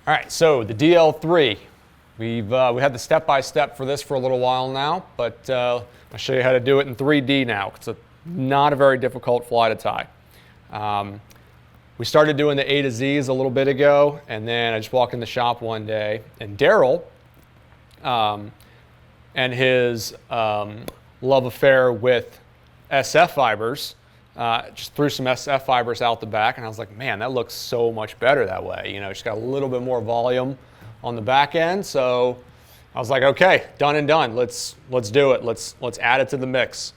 All right, so the DL3. We had the step-by-step for this for a little while now, but I'll show you how to do it in 3D now. It's not a very difficult fly to tie. We started doing the A to Z's a little bit ago, and then I just walked in the shop one day, and Daryl and his love affair with SF fibers just threw some SF fibers out the back, and I was like, man, that looks so much better that way. You know, just got a little bit more volume on the back end, so I was like, okay, done and done. Let's do it. Let's add it to the mix.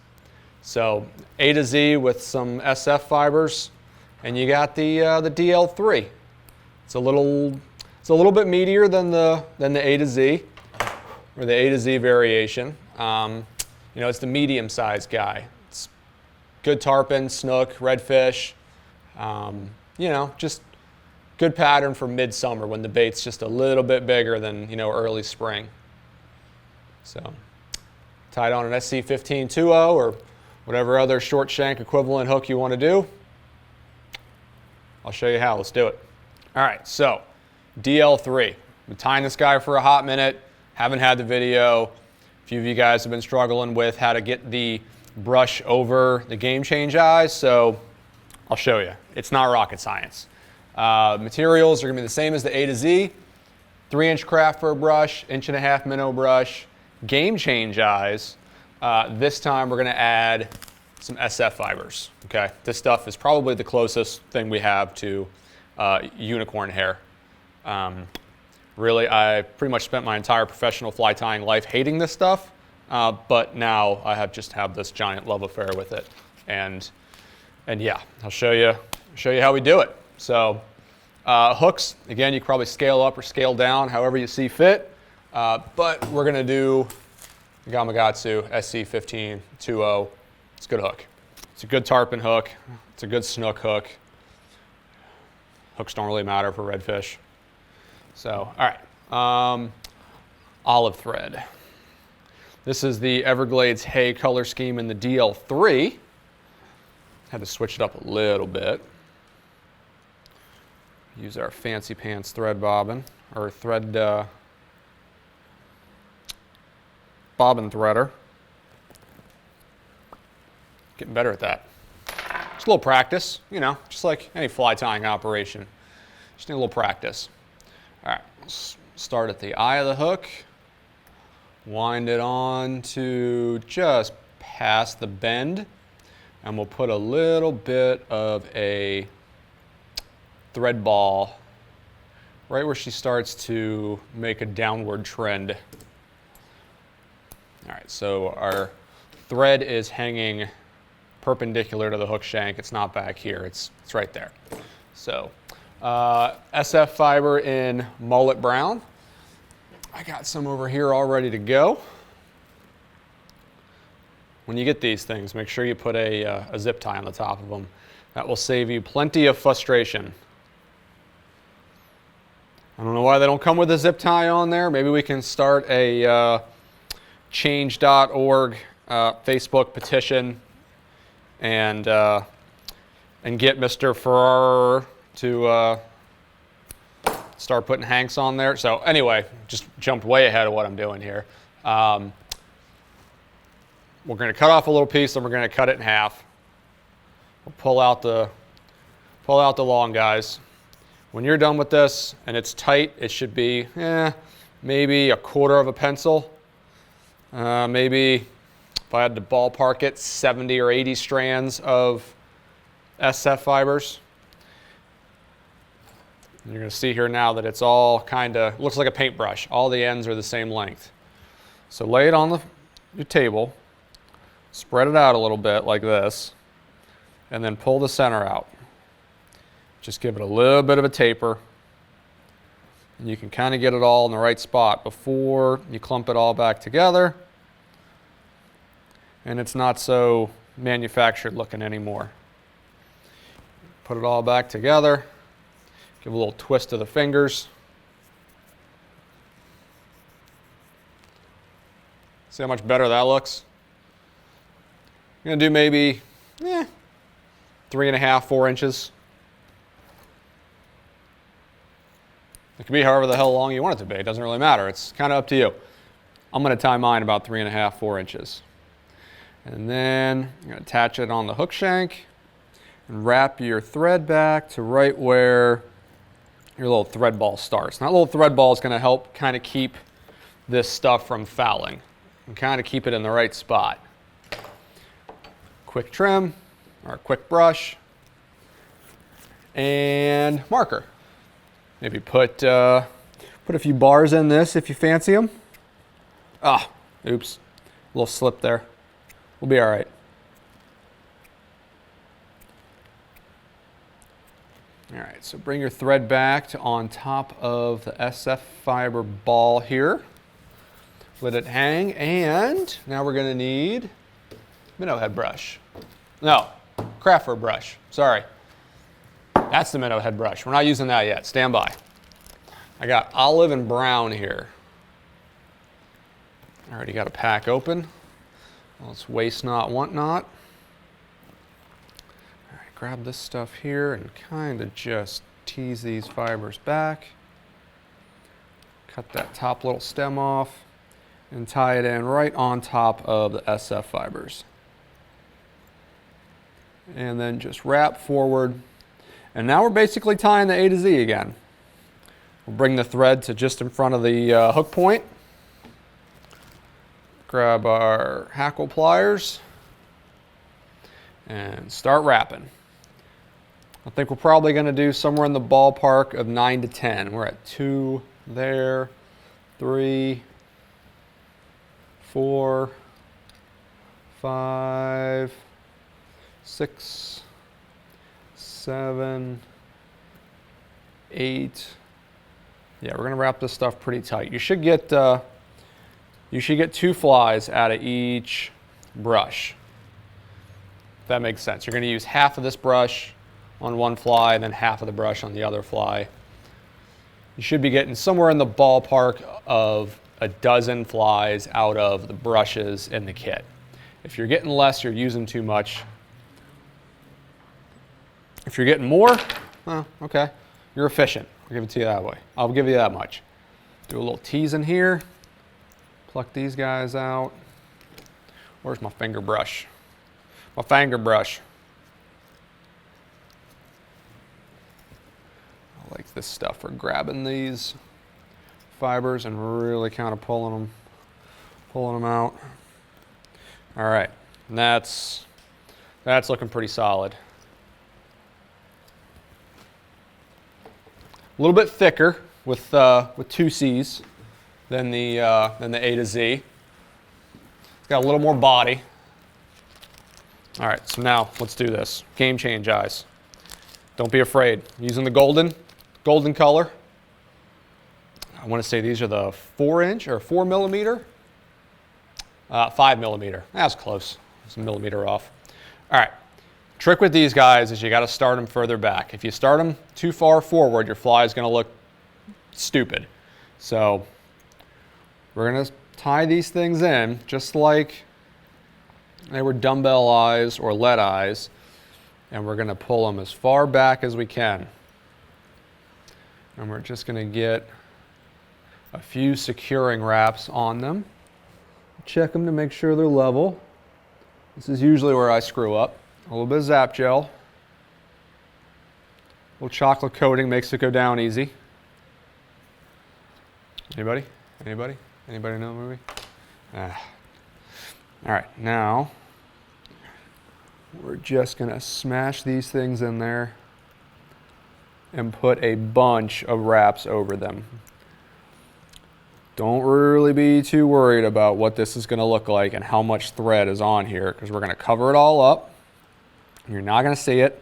So A to Z with some SF fibers, and you got the DL3. It's a little bit meatier than the A to Z, or the A to Z variation. You know, it's the medium-sized guy. It's good tarpon, snook, redfish. You know, just good pattern for midsummer when the bait's just a little bit bigger than, you know, early spring. So tied on an SC15 2.0 or whatever other short shank equivalent hook you want to do. I'll show you how. Let's do it. All right, so DL3. Been tying this guy for a hot minute. Haven't had the video. A few of you guys have been struggling with how to get the brush over the game change eyes, so I'll show you. It's not rocket science. Materials are going to be the same as the A to Z. 3-inch craft fur brush, 1.5-inch minnow brush, game change eyes. This time we're going to add some SF fibers. Okay, this stuff is probably the closest thing we have to unicorn hair. Really, I pretty much spent my entire professional fly tying life hating this stuff, but now I just have this giant love affair with it. And yeah, I'll show you how we do it. So hooks, again, you can probably scale up or scale down, however you see fit. But we're going to do the Gamakatsu SC15 2.0. It's a good hook. It's a good tarpon hook. It's a good snook hook. Hooks don't really matter for redfish. So, all right, olive thread. This is the Everglades Hay color scheme in the DL3. Had to switch it up a little bit. Use our fancy pants thread bobbin, or thread bobbin threader. Getting better at that. Just a little practice, you know, just like any fly tying operation. Just need a little practice. All right, let's start at the eye of the hook. Wind it on to just past the bend, and we'll put a little bit of a thread ball right where she starts to make a downward trend. All right, so our thread is hanging perpendicular to the hook shank. It's not back here, it's right there. So SF fiber in mullet brown. I got some over here all ready to go. When you get these things, make sure you put a zip tie on the top of them. That will save you plenty of frustration. I don't know why they don't come with a zip tie on there. Maybe we can start a change.org Facebook petition and get Mr. Farrar to start putting hanks on there. So anyway, just jumped way ahead of what I'm doing here. We're going to cut off a little piece, and we're going to cut it in half. We'll pull out the long guys. When you're done with this and it's tight, it should be maybe 1/4 of a pencil. Maybe if I had to ballpark it, 70 or 80 strands of SF fibers. You're going to see here now that it's all kind of, looks like a paintbrush. All the ends are the same length. So lay it on your table, spread it out a little bit like this, and then pull the center out. Just give it a little bit of a taper, and you can kind of get it all in the right spot before you clump it all back together, and it's not so manufactured looking anymore. Put it all back together. Give a little twist to the fingers. See how much better that looks? I'm going to do maybe 3.5, 4 inches. I It can be however the hell long you want it to be. It doesn't really matter. It's kind of up to you. I'm going to tie mine about 3.5, 4 inches. And then you're going to attach it on the hook shank and wrap your thread back to right where your little thread ball starts. Now, that little thread ball is going to help kind of keep this stuff from fouling and kind of keep it in the right spot. Quick trim or a quick brush and marker. Maybe put a few bars in this if you fancy them. Ah, oops, a little slip there. We'll be all right. All right, so bring your thread back to on top of the SF fiber ball here. Let it hang, and now we're gonna need Minnow Head brush. No, craft fur brush, sorry. That's the Minnow Head brush. We're not using that yet, stand by. I got olive and brown here. I already got a pack open. Well, it's waste not, want not. All right, grab this stuff here and kind of just tease these fibers back. Cut that top little stem off and tie it in right on top of the SF fibers. And then just wrap forward. And now we're basically tying the A to Z again. We'll bring the thread to just in front of the hook point. Grab our Hackle pliers and start wrapping. I think we're probably going to do somewhere in the ballpark of 9 to 10. We're at 2 there, 3, 4, 5, 6, 7, 8. Yeah, we're going to wrap this stuff pretty tight. You should get 2 flies out of each brush. If that makes sense. You're going to use half of this brush on one fly and then half of the brush on the other fly. You should be getting somewhere in the ballpark of a dozen flies out of the brushes in the kit. If you're getting less, you're using too much. If you're getting more, well, okay, you're efficient. I'll give it to you that way. I'll give you that much. Do a little tease in here. Pluck these guys out. Where's my finger brush? My finger brush. I like this stuff for grabbing these fibers and really kind of pulling them out. All right, and that's looking pretty solid. A little bit thicker with 2 C's than the A to Z. It's got a little more body. All right, so now let's do this. Game change eyes. Don't be afraid. I'm using the golden color. I want to say these are the 4-inch or 4 millimeter. 5 millimeter. That's close. It's a millimeter off. All right. Trick with these guys is you got to start them further back. If you start them too far forward, your fly is going to look stupid. So we're going to tie these things in just like they were dumbbell eyes or lead eyes, and we're going to pull them as far back as we can. And we're just going to get a few securing wraps on them. Check them to make sure they're level. This is usually where I screw up. A little bit of Zap Gel. A little chocolate coating makes it go down easy. Anybody? Anybody? Anybody know the movie? Ah. All right, now we're just gonna smash these things in there and put a bunch of wraps over them. Don't really be too worried about what this is gonna look like and how much thread is on here, because we're gonna cover it all up. You're not gonna see it,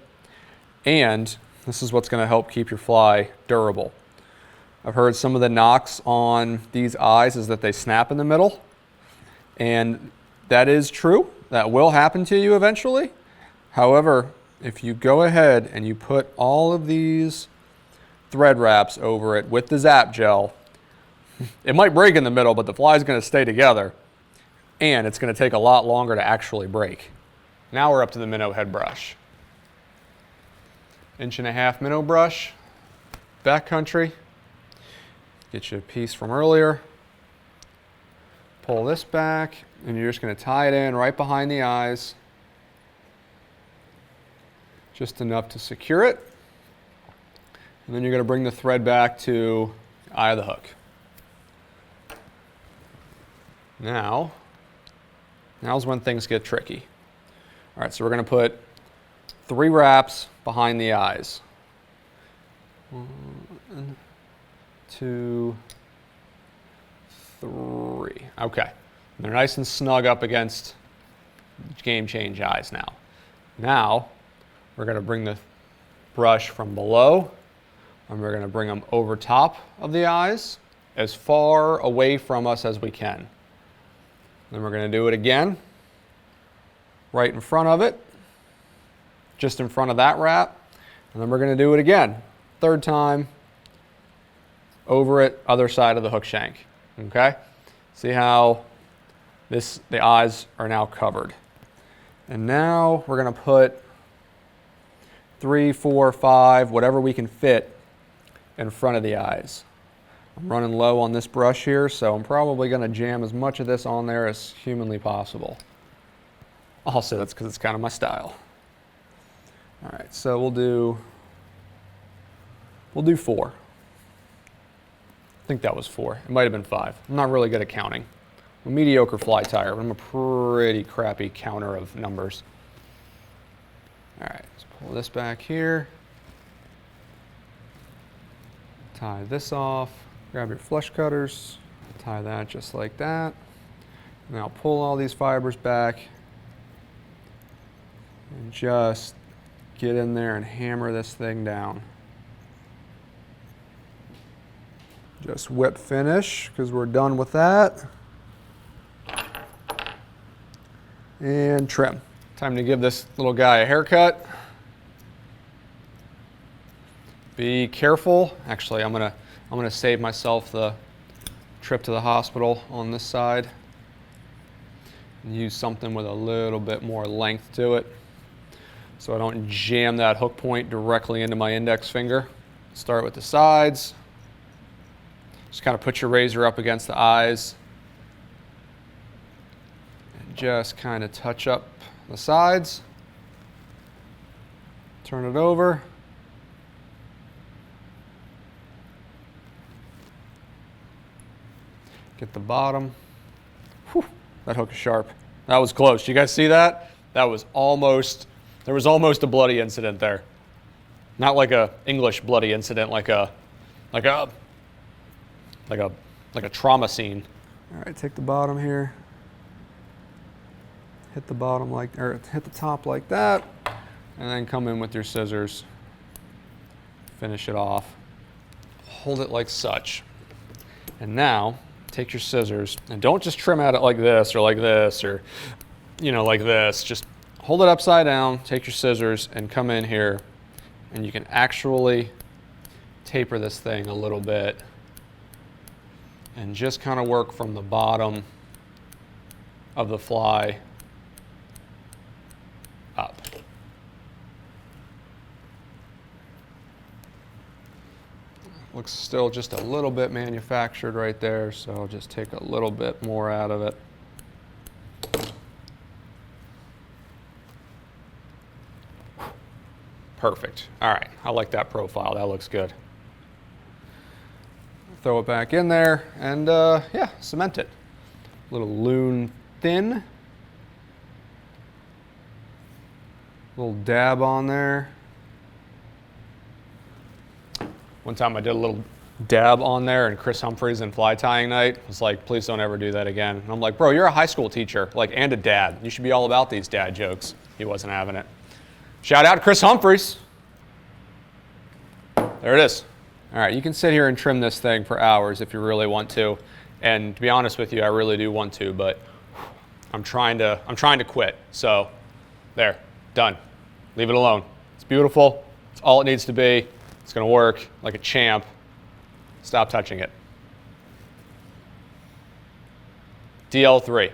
and this is what's gonna help keep your fly durable. I've heard some of the knocks on these eyes is that they snap in the middle, and that is true. That will happen to you eventually. However, if you go ahead and you put all of these thread wraps over it with the Zap Gel, it might break in the middle, but the fly is going to stay together, and it's going to take a lot longer to actually break. Now we're up to the Minnow Head brush. 1.5 inch minnow brush, backcountry. Get you a piece from earlier. Pull this back, and you're just going to tie it in right behind the eyes. Just enough to secure it. And then you're going to bring the thread back to the eye of the hook. Now's when things get tricky. All right, so we're going to put 3 wraps behind the eyes. 1, 2, 3. Okay. And they're nice and snug up against game change eyes now. Now, we're going to bring the brush from below, and we're going to bring them over top of the eyes, as far away from us as we can. Then we're going to do it again, right in front of it, just in front of that wrap. And then we're going to do it again, 3rd time, over it, other side of the hook shank. Okay? See how the eyes are now covered. And now we're going to put 3, 4, 5, whatever we can fit in front of the eyes. I'm running low on this brush here, so I'm probably going to jam as much of this on there as humanly possible. Also, that's because it's kind of my style. All right, so we'll do 4. I think that was 4. It might have been 5. I'm not really good at counting. I'm a mediocre fly tyer, but I'm a pretty crappy counter of numbers. All right, let's pull this back here. Tie this off. Grab your flush cutters. Tie that just like that. Now pull all these fibers back and just get in there and hammer this thing down. Just whip finish, because we're done with that. And trim. Time to give this little guy a haircut. Be careful. Actually, I'm gonna save myself the trip to the hospital on this side. And use something with a little bit more length to it, so I don't jam that hook point directly into my index finger. Start with the sides. Just kind of put your razor up against the eyes and just kind of touch up the sides. Turn it over. Get the bottom. Whew, that hook is sharp. That was close. You guys see that? That was almost, there was almost a bloody incident there. Not like a English bloody incident, like a trauma scene. All right, take the bottom here. Hit the bottom hit the top like that, and then come in with your scissors. Finish it off. Hold it like such. And now, take your scissors, and don't just trim at it like this, or like this. Just hold it upside down, take your scissors, and come in here, and you can actually taper this thing a little bit, and just kind of work from the bottom of the fly up. Looks still just a little bit manufactured right there, so I'll just take a little bit more out of it. Perfect. All right, I like that profile. That looks good. Throw it back in there and yeah, cement it. A little loon thin. Little dab on there. One time I did a little dab on there, and Chris Humphreys in fly tying night was like, please don't ever do that again. And I'm like, bro, you're a high school teacher, like, and a dad. You should be all about these dad jokes. He wasn't having it. Shout out to Chris Humphreys. There it is. All right, you can sit here and trim this thing for hours if you really want to. And to be honest with you, I really do want to, but I'm trying to quit. So there, done. Leave it alone. It's beautiful. It's all it needs to be. It's going to work like a champ. Stop touching it. DL3.